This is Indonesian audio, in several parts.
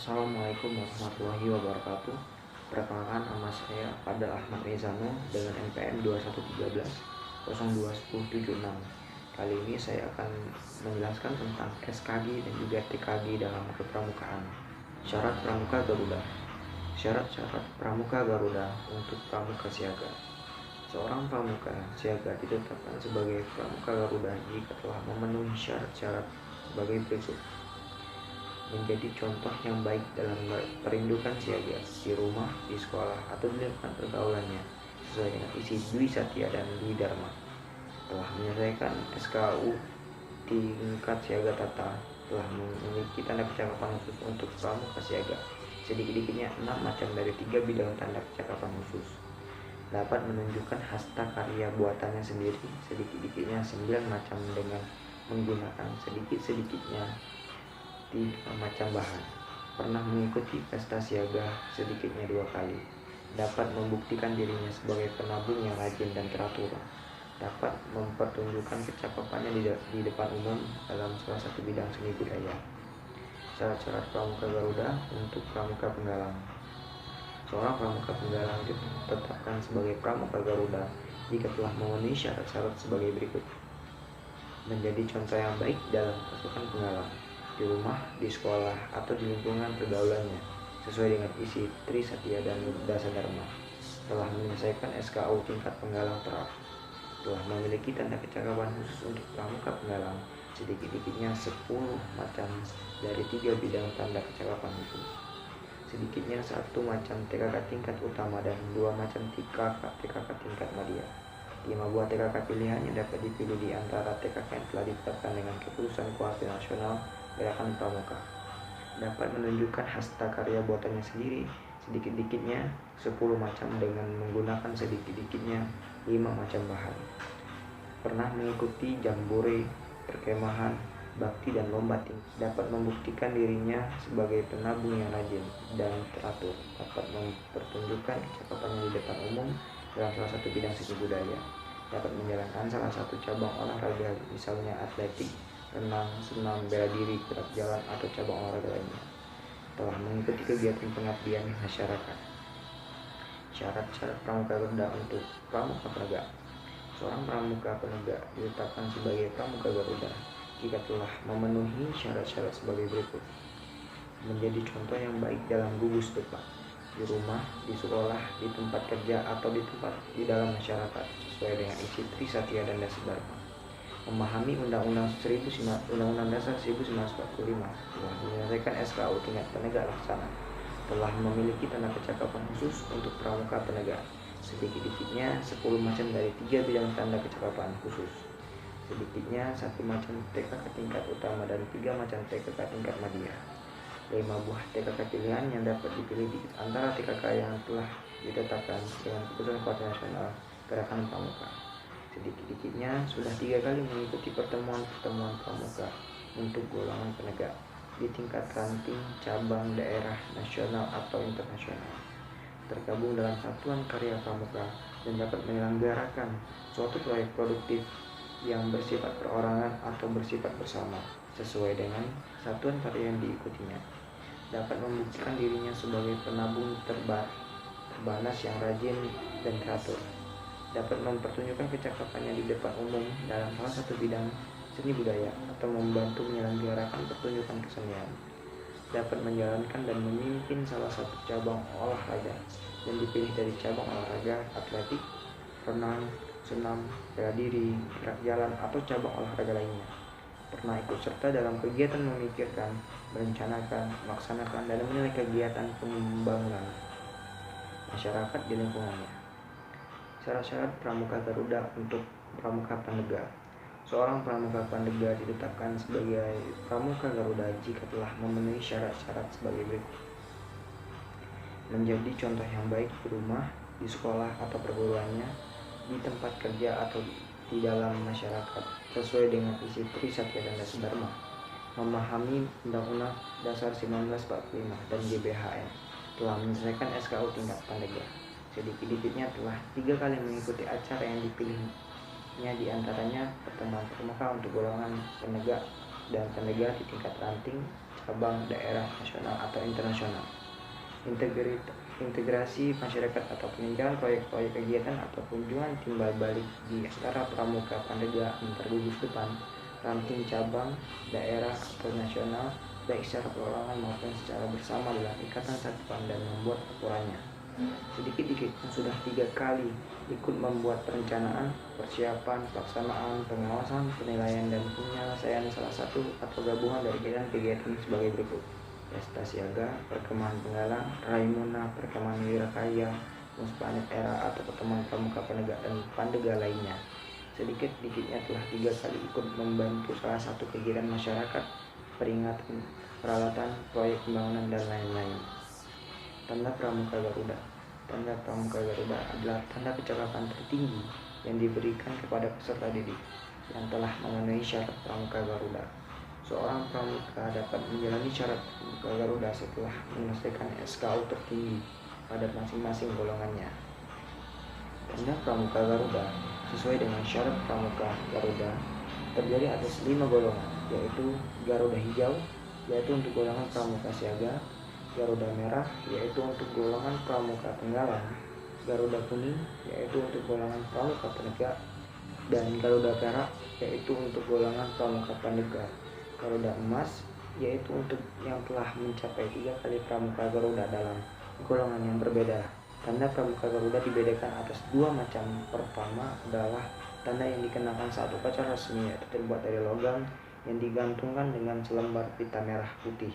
Assalamualaikum warahmatullahi wabarakatuh. Perkenalkan, nama saya Pada Ahmad Rezano dengan NPM 2113 021076. Kali ini saya akan menjelaskan tentang SKG dan juga TKG dalam kepramukaan. Syarat Pramuka Garuda. Syarat-syarat Pramuka Garuda untuk Pramuka Siaga. Seorang pramuka siaga ditetapkan sebagai Pramuka Garuda jika telah memenuhi syarat-syarat sebagai berikut: menjadi contoh yang baik dalam perindukan siaga di rumah, di sekolah, atau di lingkungan pergaulannya sesuai dengan isi Dwi Satya dan Dwi Dharma. Telah menyelesaikan SKU tingkat siaga tata, telah memiliki tanda kecakapan khusus untuk pramuka siaga, sedikit-dikitnya 6 macam dari 3 bidang tanda kecakapan khusus. Dapat menunjukkan hasta karya buatannya sendiri, sedikit-dikitnya 9 macam dengan menggunakan sedikit-sedikitnya 3 macam bahan. Pernah mengikuti pesta siaga sedikitnya 2 kali. Dapat membuktikan dirinya sebagai penabung yang rajin dan teratur. Dapat mempertunjukkan kecakapannya di depan umum dalam salah satu bidang seni budaya. Syarat-syarat Pramuka Garuda untuk Pramuka Penggalang. Seorang pramuka penggalang ditetapkan sebagai Pramuka Garuda jika telah memenuhi syarat-syarat sebagai berikut: menjadi contoh yang baik dalam pasukan penggalang, di rumah, di sekolah, atau di lingkungan pergaulannya sesuai dengan isi Tri Satya dan Dasa Dharma. Telah menyelesaikan SKU tingkat penggalang terap. Telah memiliki tanda kecakapan khusus untuk pramuka penggalang, sedikit-dikitnya 10 macam dari 3 bidang tanda kecakapan khusus. Sedikitnya 1 macam TKK tingkat utama dan 2 macam TKK tingkat madya. 5 buah TKK pilihan yang dapat dipilih di antara TKK yang telah ditetapkan dengan Keputusan Koalisi Nasional Gerakan Pramuka. Dapat menunjukkan hasta karya buatannya sendiri, sedikit-dikitnya 10 macam dengan menggunakan sedikit-dikitnya 5 macam bahan. Pernah mengikuti jambore, perkemahan, bakti, dan lomba tinggi. Dapat membuktikan dirinya sebagai penabung yang rajin dan teratur. Dapat mempertunjukkan kecakapannya di depan umum dalam salah satu bidang seni budaya. Dapat menjalankan salah satu cabang olahraga, misalnya atletik, renang, senam, bela diri, gerak jalan, atau cabang olahraga lainnya. Telah mengikuti kegiatan pengabdian masyarakat. Syarat-syarat Pramuka Garuda untuk Pramuka Penegak. Seorang pramuka penegak ditetapkan sebagai Pramuka Garuda jika telah memenuhi syarat-syarat sebagai berikut: menjadi contoh yang baik dalam gugus depan, di rumah, di sekolah, di tempat kerja, atau di dalam masyarakat sesuai dengan isi Tri Satya dan Dasa Dharma. Memahami Undang-Undang Dasar 1945, telah menyelesaikan SKU tingkat penegak laksana, telah memiliki tanda kecakapan khusus untuk pramuka penegak, sedikit-dikitnya 10 macam dari 3 bidang tanda kecakapan khusus. Sedikitnya 1 macam TKK tingkat utama dan 3 macam TKK tingkat madya. 5 buah TKK pilihan yang dapat dipilih di antara TKK yang telah ditetapkan dengan Keputusan Koalisi Nasional Gerakan Pramuka. Sedikit-dikitnya sudah 3 kali mengikuti pertemuan-pertemuan pramuka untuk golongan penegak di tingkat ranting, cabang, daerah, nasional, atau internasional. Tergabung dalam satuan karya pramuka dan dapat menyelenggarakan suatu proyek produktif yang bersifat perorangan atau bersifat bersama sesuai dengan satuan karya yang diikutinya. Dapat membuktikan dirinya sebagai penabung terbanas yang rajin dan teratur. Dapat mempertunjukkan kecakapannya di depan umum dalam salah satu bidang seni budaya atau membantu menyelenggarakan pertunjukan kesenian. Dapat menjalankan dan memimpin salah satu cabang olahraga yang dipilih dari cabang olahraga atletik, renang, senam, bela diri, gerak jalan, atau cabang olahraga lainnya. Pernah ikut serta dalam kegiatan memikirkan, merencanakan, melaksanakan, dan menilai kegiatan pembangunan masyarakat di lingkungannya. Syarat-syarat Pramuka Garuda untuk Pramuka Penegak. Seorang pramuka penegak ditetapkan sebagai Pramuka Garuda jika telah memenuhi syarat-syarat sebagai berikut: menjadi contoh yang baik di rumah, di sekolah atau perguruannya, di tempat kerja, atau di dalam masyarakat sesuai dengan isi Tri Satya dan Dasa Dharma. Memahami Undang-Undang Dasar 1945 dan GBHN. Telah menyelesaikan SKU tingkat penegak. Sedikit-dikitnya telah 3 kali mengikuti acara yang dipilihnya, di antaranya pertemuan pramuka untuk golongan penegak dan penegak di tingkat ranting, cabang, daerah, nasional atau internasional. Integrasi masyarakat atau peninjauan proyek-proyek kegiatan atau kunjungan timbal balik di antara pramuka pandega antar gugus depan, ranting, cabang, daerah atau nasional, baik secara perorangan maupun secara bersama dalam ikatan satuan dan membuat laporannya. Sedikit-dikit sudah 3 kali ikut membuat perencanaan, persiapan, pelaksanaan, pengawasan, penilaian, dan penyelesaian salah satu atau gabungan dari kegiatan sebagai berikut: Pesta Siaga, Perkemahan Penggalang, Raimuna, Perkemahan Wirakaya, Muspanet Era atau pertemuan pramuka penegak dan pandega lainnya. Sedikit-dikitnya telah 3 kali ikut membantu salah satu kegiatan masyarakat, peringatan, peralatan, proyek pembangunan, dan lain-lain. Tanda Pramuka Garuda. Tanda Pramuka Garuda adalah tanda kecakapan tertinggi yang diberikan kepada peserta didik yang telah memenuhi syarat Pramuka Garuda. Seorang pramuka dapat menjalani syarat Pramuka Garuda setelah menyelesaikan SKU tertinggi pada masing-masing golongannya. Tanda Pramuka Garuda sesuai dengan syarat Pramuka Garuda terdiri atas 5 golongan, yaitu Garuda Hijau, yaitu untuk golongan pramuka siaga; Garuda Merah, yaitu untuk golongan pramuka penggalang; Garuda Kuning, yaitu untuk golongan pramuka penegak; dan Garuda Perak, yaitu untuk golongan pramuka pandega; Garuda Emas, yaitu untuk yang telah mencapai 3 kali Pramuka Garuda dalam golongan yang berbeda. Tanda Pramuka Garuda dibedakan atas 2 macam. Pertama adalah tanda yang dikenakan saat upacara resmi, yaitu terbuat dari logam yang digantungkan dengan selembar pita merah putih.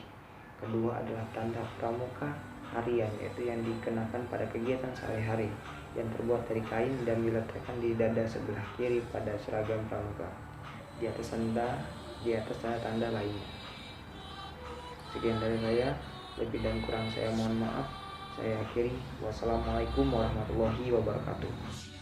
Kedua adalah tanda pramuka harian, yaitu yang dikenakan pada kegiatan sehari-hari, yang terbuat dari kain dan diletakkan di dada sebelah kiri pada seragam pramuka, di atas tanda-tanda lainnya. Sekian dari saya, lebih dan kurang saya mohon maaf. Saya akhiri. Wassalamualaikum warahmatullahi wabarakatuh.